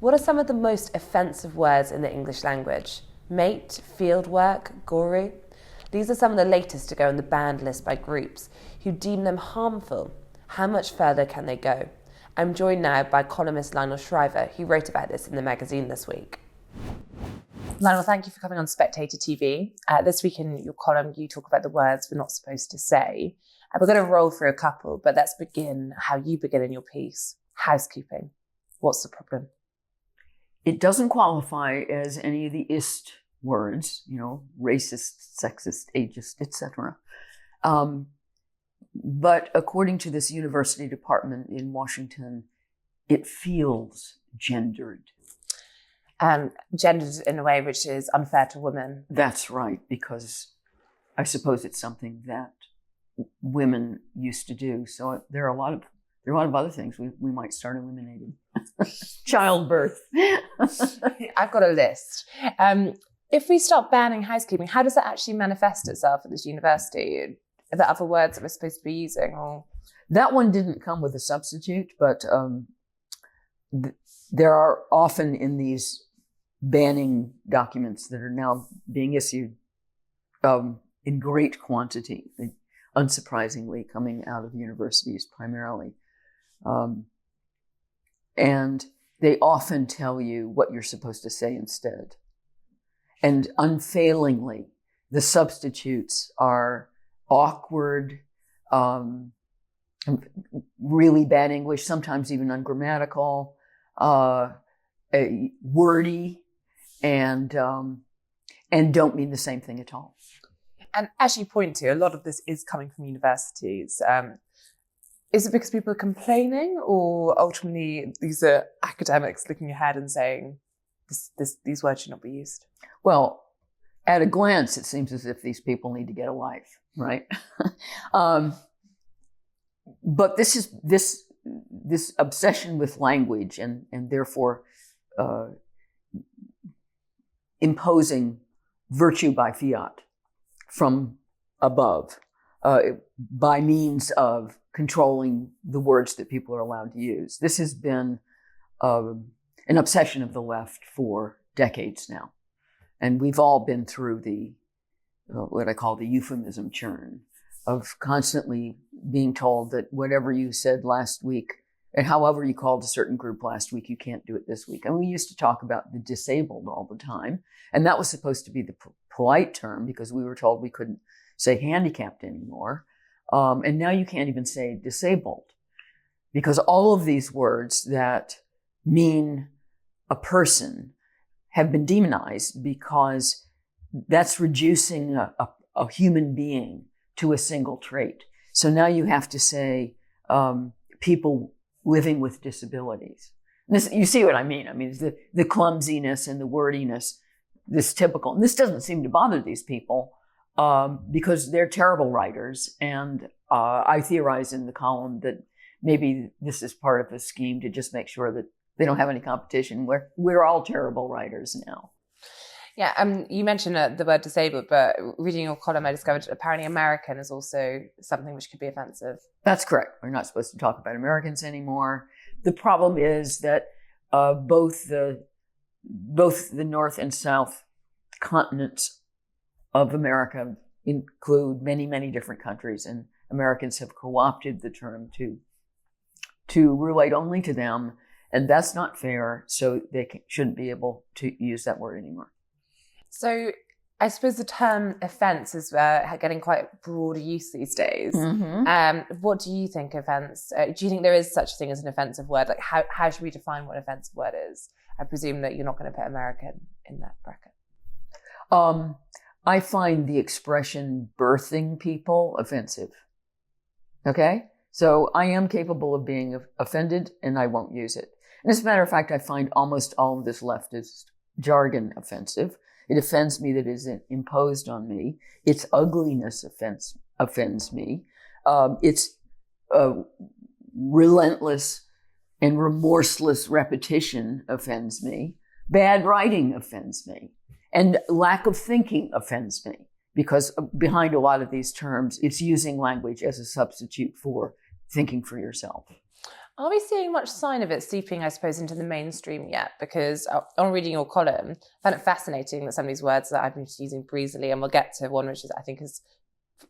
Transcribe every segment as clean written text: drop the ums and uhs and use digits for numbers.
What are some of the most offensive words in the English language? Mate, fieldwork, guru. These are some of the latest to go on the banned list by groups who deem them harmful. How much further can they go? I'm joined now by columnist Lionel Shriver, who wrote about this in the magazine this week. Lionel, thank you for coming on Spectator TV. This week in your column, you talk about the words we're not supposed to say. We're going to roll through a couple, but let's begin how you begin in your piece. Housekeeping. What's the problem? It doesn't qualify as any of the ist words, racist, sexist, ageist, etc. But according to this university department in Washington, it feels gendered. Gendered in a way which is unfair to women. That's right, because I suppose it's something that women used to do. So there are a lot of other things we might start eliminating. Childbirth. I've got a list. If we start banning housekeeping, how does that actually manifest itself at this university? Are there other words that we're supposed to be using? Or that one didn't come with a substitute, but there are often in these banning documents that are now being issued in great quantity, unsurprisingly, coming out of universities primarily. And they often tell you what you're supposed to say instead. And unfailingly, the substitutes are awkward, really bad English, sometimes even ungrammatical, wordy, and don't mean the same thing at all. And as you point to, a lot of this is coming from universities. Is it because people are complaining, or ultimately these are academics looking ahead and saying these words should not be used? Well, at a glance, it seems as if these people need to get a life, right? But this obsession with language and therefore imposing virtue by fiat from above by means of controlling the words that people are allowed to use. This has been an obsession of the left for decades now. And we've all been through the, what I call the euphemism churn of constantly being told that whatever you said last week, and however you called a certain group last week, you can't do it this week. And we used to talk about the disabled all the time. And that was supposed to be the polite term because we were told we couldn't say handicapped anymore. And now you can't even say disabled because all of these words that mean a person have been demonized because that's reducing a human being to a single trait. So now you have to say people living with disabilities. This, you see what I mean? I mean, it's the clumsiness and the wordiness, this typical. And this doesn't seem to bother these people because they're terrible writers. And I theorize in the column that maybe this is part of a scheme to just make sure that they don't have any competition. We're all terrible writers now. Yeah, you mentioned the word disabled, but reading your column, I discovered apparently American is also something which could be offensive. That's correct. We're not supposed to talk about Americans anymore. The problem is that both the North and South continents of America include many, many different countries, and Americans have co-opted the term to relate only to them, and that's not fair, so they shouldn't be able to use that word anymore. So I suppose the term offence is getting quite broad use these days. Mm-hmm. What do you think offence? Do you think there is such a thing as an offensive word? Like how should we define what an offensive word is? I presume that you're not going to put American in that bracket. I find the expression birthing people offensive. Okay? So I am capable of being offended and I won't use it. And as a matter of fact, I find almost all of this leftist jargon offensive. It offends me that it is imposed on me. Its ugliness offends me. Its relentless and remorseless repetition offends me. Bad writing offends me. And lack of thinking offends me. Because behind a lot of these terms, it's using language as a substitute for thinking for yourself. Are we seeing much sign of it seeping, I suppose, into the mainstream yet? Because on reading your column, I found it fascinating that some of these words that I've been using breezily, and we'll get to one which is, I think, is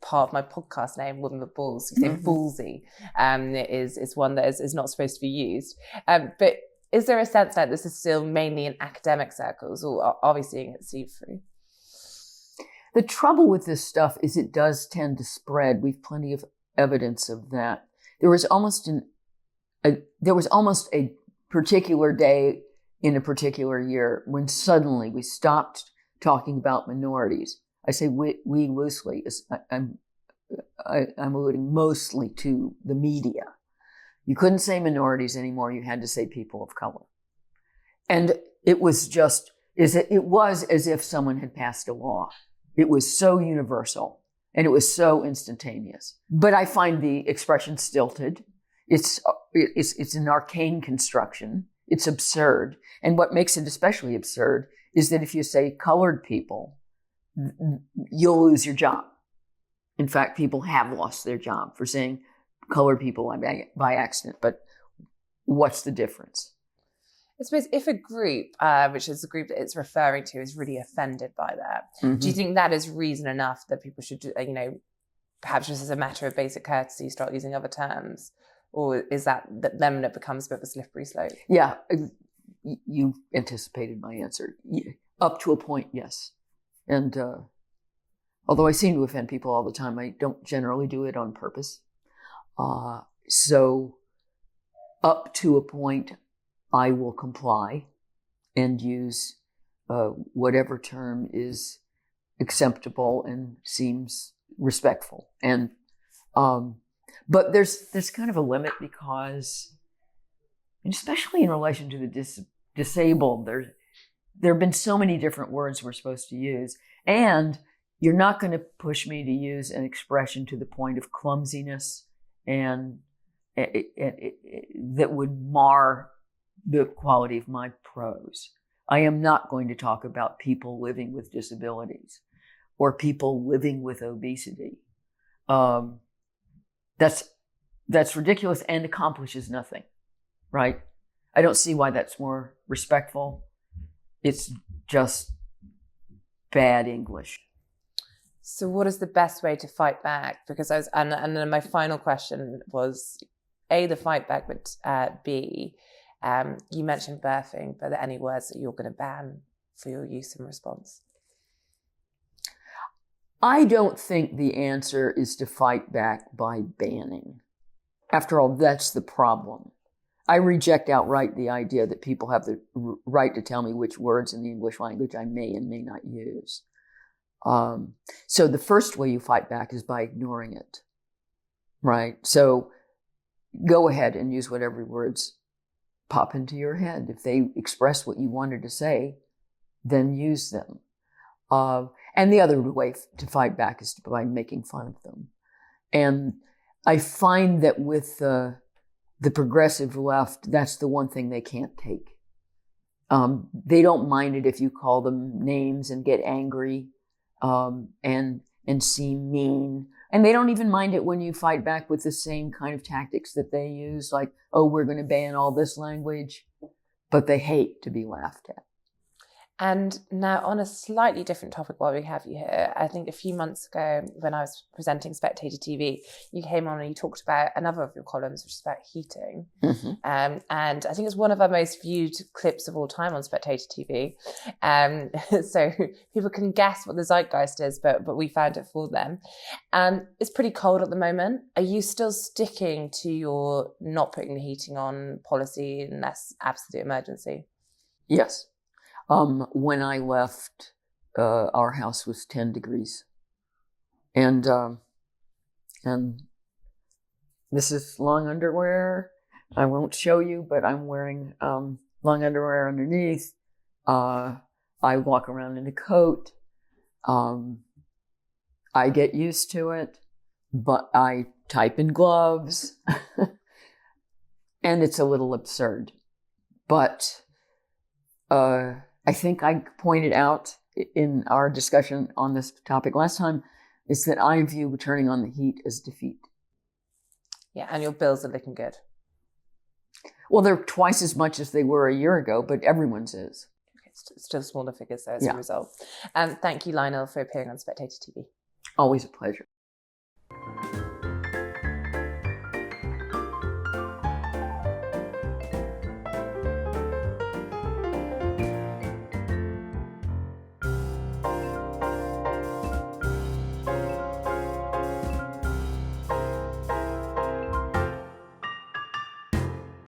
part of my podcast name, Women with Balls. You say ballsy, is one that is not supposed to be used. But is there a sense that this is still mainly in academic circles, or are we seeing it seep through? The trouble with this stuff is it does tend to spread. We've plenty of evidence of that. There was almost a particular day in a particular year when suddenly we stopped talking about minorities. I say we loosely. I'm alluding mostly to the media. You couldn't say minorities anymore. You had to say people of color. And it was as if someone had passed a law. It was so universal and it was so instantaneous. But I find the expression stilted. It's an arcane construction. It's absurd. And what makes it especially absurd is that if you say colored people, you'll lose your job. In fact, people have lost their job for saying colored people by accident. But what's the difference? I suppose if a group, which is the group that it's referring to, is really offended by that, do you think that is reason enough that people should, perhaps just as a matter of basic courtesy, start using other terms? Or is that then it becomes a bit of a slippery slope? Yeah, you anticipated my answer. Up to a point, yes. And although I seem to offend people all the time, I don't generally do it on purpose. So up to a point, I will comply and use whatever term is acceptable and seems respectful. And but there's kind of a limit because, especially in relation to the disabled, there have been so many different words we're supposed to use, and you're not going to push me to use an expression to the point of clumsiness and that would mar the quality of my prose. I am not going to talk about people living with disabilities or people living with obesity. That's ridiculous and accomplishes nothing, right? I don't see why that's more respectful. It's just bad English. So what is the best way to fight back? Because and then my final question was, A, the fight back, but B, you mentioned birthing, but are there any words that you're going to ban for your use in response? I don't think the answer is to fight back by banning. After all, that's the problem. I reject outright the idea that people have the right to tell me which words in the English language I may and may not use. So the first way you fight back is by ignoring it, right? So go ahead and use whatever words pop into your head. If they express what you wanted to say, then use them. And the other way to fight back is by making fun of them. And I find that with the progressive left, that's the one thing they can't take. They don't mind it if you call them names and get angry and seem mean. And they don't even mind it when you fight back with the same kind of tactics that they use, like, oh, we're going to ban all this language. But they hate to be laughed at. And now on a slightly different topic while we have you here, I think a few months ago when I was presenting Spectator TV, you came on and you talked about another of your columns, which is about heating. And I think it's one of our most viewed clips of all time on Spectator TV. So people can guess what the zeitgeist is, but we found it for them. And it's pretty cold at the moment. Are you still sticking to your not putting the heating on policy unless absolute emergency? Yes. When I left, our house was 10 degrees. And this is long underwear. I won't show you, but I'm wearing, long underwear underneath. I walk around in a coat. I get used to it, but I type in gloves. And it's a little absurd. But, I think I pointed out in our discussion on this topic last time is that I view turning on the heat as defeat. Yeah, and your bills are looking good. Well, they're twice as much as they were a year ago, but everyone's is. Still smaller figures though as Yeah. a result. Thank you, Lionel, for appearing on Spectator TV. Always a pleasure.